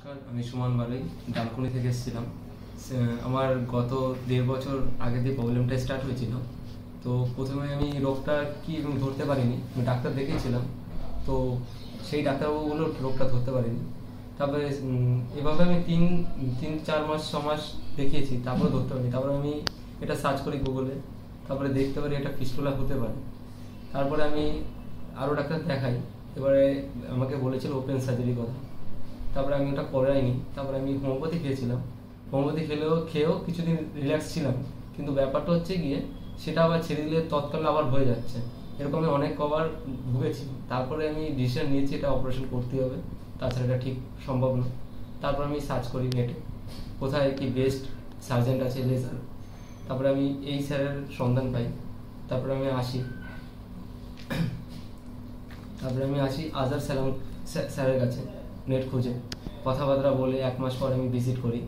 নমস্কার, আমি সুমন বালুই ডানকুনি থেকে এসেছিলাম। আমার গত 1.5 বছর আগে দিয়ে প্রবলেমটা স্টার্ট হয়েছিল। তো প্রথমে আমি রোগটা কি আমি ধরতে পারিনি, আমি ডাক্তার দেখিয়েছিলাম। তো সেই ডাক্তারবাবুগুলো রোগটা ধরতে পারিনি। তারপরে এভাবে আমি 3-4 মাস 6 মাস দেখিয়েছি, তারপরে ধরতে পারিনি। তারপরে আমি এটা সার্চ করি গুগলে, তারপরে দেখতে পারি এটা ফিস্টুলা হতে পারে। তারপরে আমি আরও ডাক্তার দেখাই, এবারে আমাকে বলেছিল ওপেন সার্জারি কথা। তারপরে আমি ওটা করাইনি। তারপরে আমি হোমিওপ্যাথি খেয়েছিলাম। হোমিওপ্যাথি খেয়েও কিছুদিন রিল্যাক্স ছিলাম, কিন্তু ব্যাপারটা হচ্ছে গিয়ে সেটা আবার ছেড়ে দিলে তৎকালে আবার হয়ে যাচ্ছে। এরকম আমি অনেক কবার ভুগেছি। তারপরে আমি ডিসিশন নিয়েছি এটা অপারেশন করতে হবে, তাছাড়া এটা ঠিক সম্ভব না। তারপর আমি সার্চ করি নেটে কোথায় কি বেস্ট সার্জেন্ট আছে লেজার। তারপরে আমি এই স্যারের সন্ধান পাই। তারপরে আমি আসি আজার সালাম স্যারের কাছে নেট খুঁজে, কথাবার্তা বলে 1 মাস পর আমি ভিজিট করি।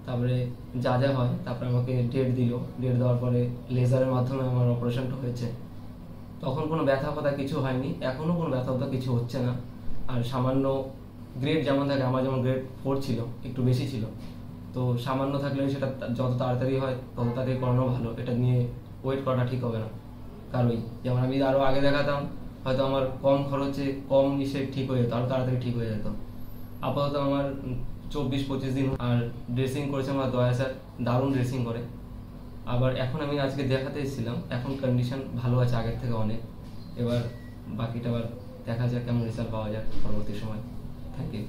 তারপরে যা যা হয়, তারপরে আমাকে ডেট দেওয়ার পরে লেজারের মাধ্যমে আমার অপারেশনটা হয়েছে। তখন কোনো ব্যথা ফথা কিছু হয়নি, এখনও কোনো ব্যথা ফথা কিছু হচ্ছে না। আর সামান্য গ্রেড যেমন থাকে, আমার যেমন গ্রেড 4 ছিল, একটু বেশি ছিল। তো সামান্য থাকলে সেটা যত তাড়াতাড়ি হয় তত তাড়াতাড়ি করানো ভালো, এটা নিয়ে ওয়েট করাটা ঠিক হবে না কারোই। যেমন আমি আরও আগে দেখাতাম, হয়তো আমার কম খরচে কম ইসে ঠিক হয়ে যেত, আরও তাড়াতাড়ি ঠিক হয়ে যেত। আপাতত আমার 24-25 দিন। আর ড্রেসিং করেছে আমার দয়া স্যার, দারুণ ড্রেসিং করে। আবার এখন আমি আজকে দেখাতে এসেছিলাম, এখন কন্ডিশন ভালো আছে আগের থেকে অনেক। এবার বাকিটা আবার দেখা যাক কেমন রেজাল্ট পাওয়া যায় পরবর্তী সময়। Thank you.